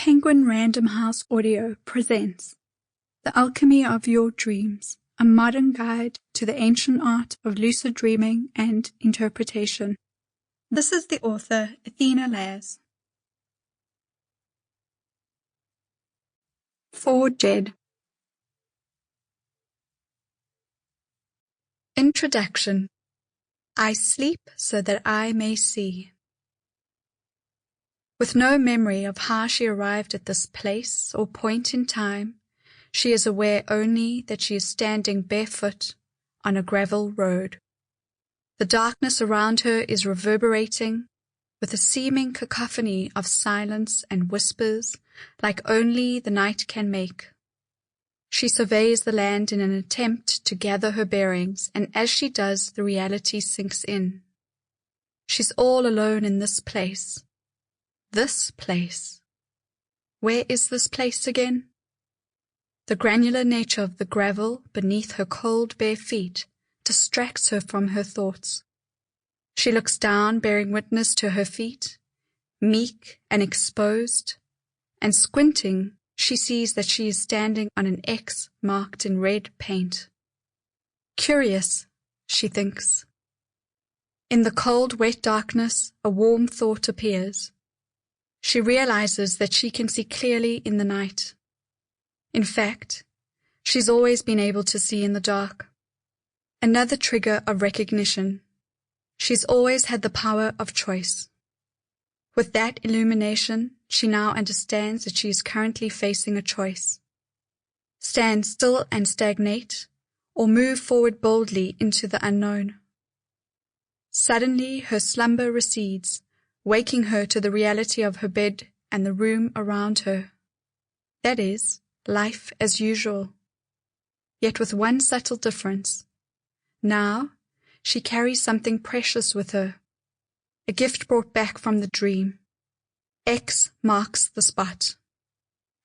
Penguin Random House Audio presents The Alchemy of Your Dreams, a modern guide to the ancient art of lucid dreaming and interpretation. This is the author, Athena Laz. For Jed. Introduction. I sleep so that I may see. With no memory of how she arrived at this place or point in time, she is aware only that she is standing barefoot on a gravel road. The darkness around her is reverberating with a seeming cacophony of silence and whispers like only the night can make. She surveys the land in an attempt to gather her bearings, and as she does, the reality sinks in. She's all alone in this place. This place. Where is this place again? The granular nature of the gravel beneath her cold bare feet distracts her from her thoughts. She looks down, bearing witness to her feet, meek and exposed, and squinting, she sees that she is standing on an X marked in red paint. Curious, she thinks. In the cold, wet darkness, a warm thought appears. She realizes that she can see clearly in the night. In fact, she's always been able to see in the dark. Another trigger of recognition. She's always had the power of choice. With that illumination, she now understands that she is currently facing a choice. Stand still and stagnate, or move forward boldly into the unknown. Suddenly her slumber recedes, waking her to the reality of her bed and the room around her. That is, life as usual. Yet with one subtle difference. Now, she carries something precious with her, a gift brought back from the dream. X marks the spot.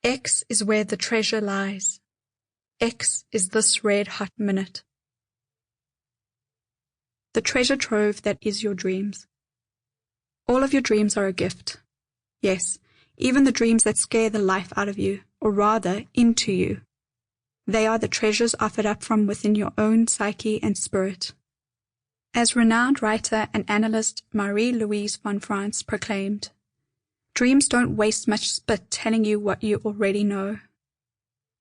X is where the treasure lies. X is this red-hot minute. The treasure trove that is your dreams. All of your dreams are a gift. Yes, even the dreams that scare the life out of you, or rather, into you. They are the treasures offered up from within your own psyche and spirit. As renowned writer and analyst Marie-Louise von France proclaimed, dreams don't waste much spit telling you what you already know.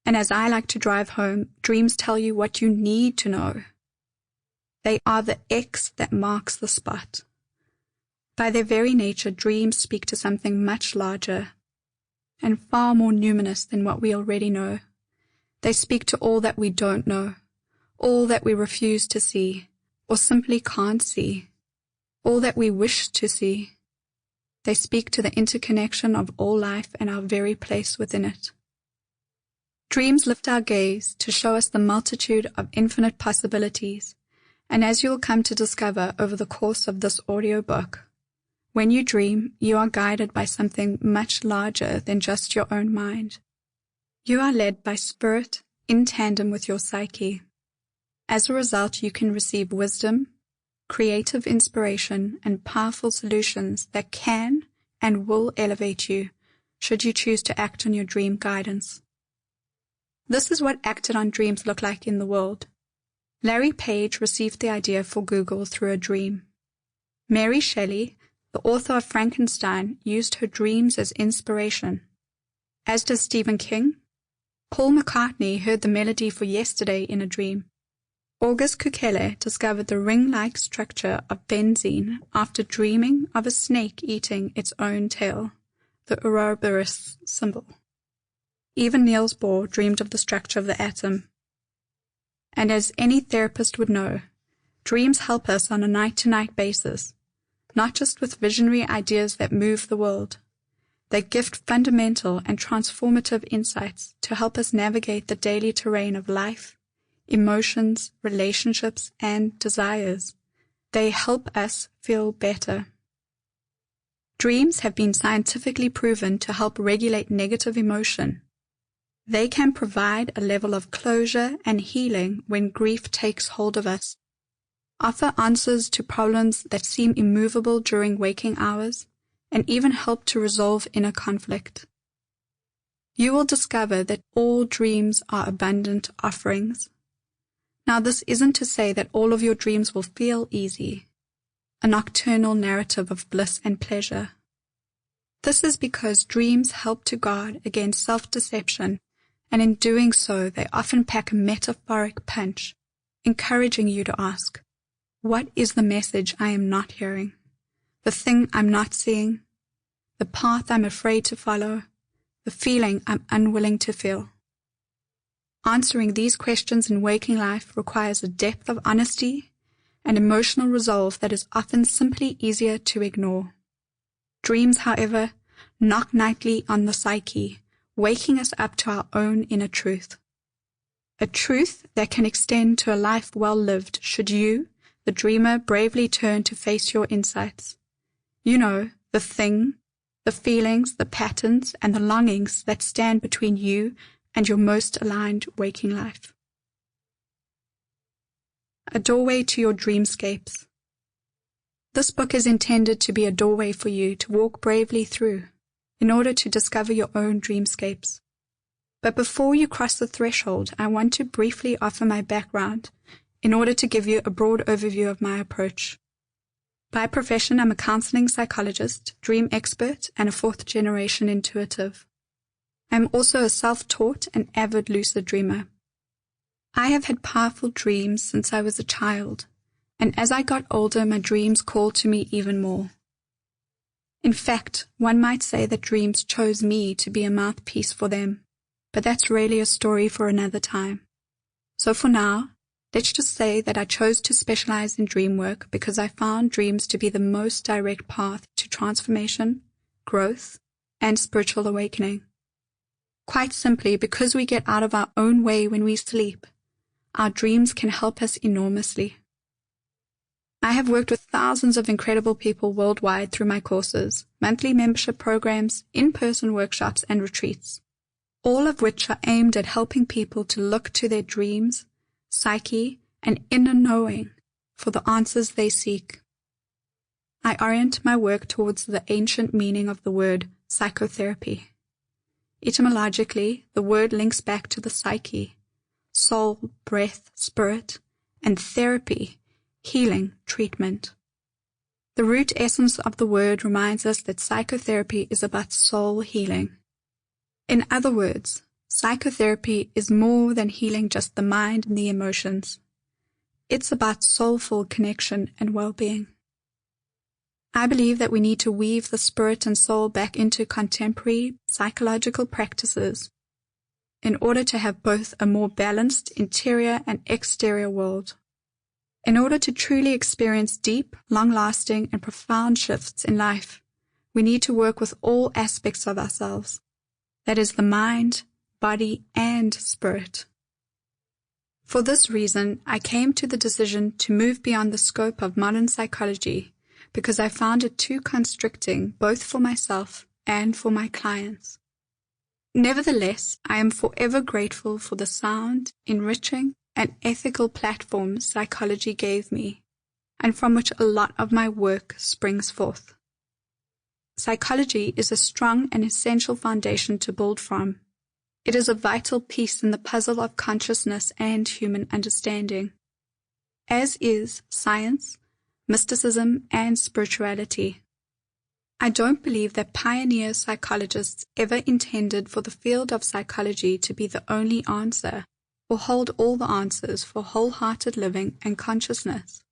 And as I like to drive home, dreams tell you what you need to know. They are the X that marks the spot. By their very nature, dreams speak to something much larger and far more numinous than what we already know. They speak to all that we don't know, all that we refuse to see, or simply can't see, all that we wish to see. They speak to the interconnection of all life and our very place within it. Dreams lift our gaze to show us the multitude of infinite possibilities, and as you will come to discover over the course of this audiobook, when you dream, you are guided by something much larger than just your own mind. You are led by spirit in tandem with your psyche. As a result, you can receive wisdom, creative inspiration, and powerful solutions that can and will elevate you, should you choose to act on your dream guidance. This is what acted on dreams look like in the world. Larry Page received the idea for Google through a dream. Mary Shelley, the author of Frankenstein, used her dreams as inspiration. As does Stephen King. Paul McCartney heard the melody for Yesterday in a dream. August Kukele discovered the ring-like structure of benzene after dreaming of a snake eating its own tail, the Ouroboros symbol. Even Niels Bohr dreamed of the structure of the atom. And as any therapist would know, dreams help us on a night-to-night basis, not just with visionary ideas that move the world. They gift fundamental and transformative insights to help us navigate the daily terrain of life, emotions, relationships, and desires. They help us feel better. Dreams have been scientifically proven to help regulate negative emotion. They can provide a level of closure and healing when grief takes hold of us, offer answers to problems that seem immovable during waking hours, and even help to resolve inner conflict. you will discover that all dreams are abundant offerings. Now, this isn't to say that all of your dreams will feel easy, a nocturnal narrative of bliss and pleasure. This is because dreams help to guard against self-deception, and in doing so, they often pack a metaphoric punch, encouraging you to ask, what is the message I am not hearing? The thing I'm not seeing? The path I'm afraid to follow? The feeling I'm unwilling to feel? Answering these questions in waking life requires a depth of honesty and emotional resolve that is often simply easier to ignore. Dreams, however, knock nightly on the psyche, waking us up to our own inner truth. A truth that can extend to a life well lived should you, the dreamer, bravely turn to face your insights. You know, the thing, the feelings, the patterns, and the longings that stand between you and your most aligned waking life. A doorway to your dreamscapes. This book is intended to be a doorway for you to walk bravely through in order to discover your own dreamscapes. But before you cross the threshold, I want to briefly offer my background in order to give you a broad overview of my approach. By profession, I'm a counseling psychologist, dream expert, and a fourth-generation intuitive. I'm also a self-taught and avid lucid dreamer. I have had powerful dreams since I was a child, and as I got older, my dreams called to me even more. In fact, one might say that dreams chose me to be a mouthpiece for them, but that's really a story for another time. So for now, let's just say that I chose to specialize in dream work because I found dreams to be the most direct path to transformation, growth, and spiritual awakening. Quite simply, because we get out of our own way when we sleep, our dreams can help us enormously. I have worked with thousands of incredible people worldwide through my courses, monthly membership programs, in-person workshops, and retreats, all of which are aimed at helping people to look to their dreams, psyche, and inner knowing for the answers they seek. I orient my work towards the ancient meaning of the word psychotherapy. Etymologically, the word links back to the psyche, soul, breath, spirit, and therapy, healing, treatment. The root essence of the word reminds us that psychotherapy is about soul healing. In other words, psychotherapy is more than healing just the mind and the emotions. It's about soulful connection and well-being. I believe that we need to weave the spirit and soul back into contemporary psychological practices in order to have both a more balanced interior and exterior world. In order to truly experience deep, long-lasting, and profound shifts in life, we need to work with all aspects of ourselves. That is the mind, body, and spirit. For this reason, I came to the decision to move beyond the scope of modern psychology because I found it too constricting both for myself and for my clients. Nevertheless, I am forever grateful for the sound, enriching, and ethical platform psychology gave me, and from which a lot of my work springs forth. Psychology is a strong and essential foundation to build from. It is a vital piece in the puzzle of consciousness and human understanding, as is science, mysticism, and spirituality. I don't believe that pioneer psychologists ever intended for the field of psychology to be the only answer or hold all the answers for wholehearted living and consciousness.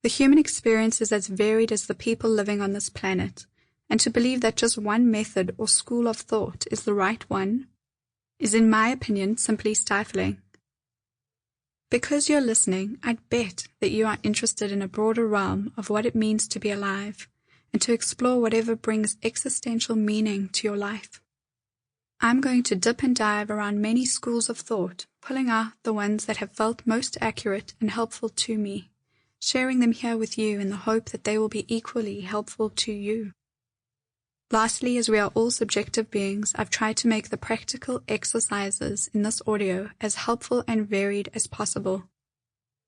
The human experience is as varied as the people living on this planet, and to believe that just one method or school of thought is the right one is, in my opinion, simply stifling. Because you're listening, I'd bet that you are interested in a broader realm of what it means to be alive and to explore whatever brings existential meaning to your life. I'm going to dip and dive around many schools of thought, pulling out the ones that have felt most accurate and helpful to me, sharing them here with you in the hope that they will be equally helpful to you. Lastly, as we are all subjective beings, I've tried to make the practical exercises in this audio as helpful and varied as possible.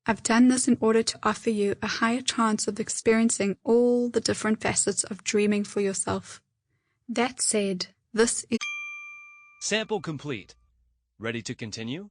I've done this in order to offer you a higher chance of experiencing all the different facets of dreaming for yourself. That said, this is Sample complete. Ready to continue?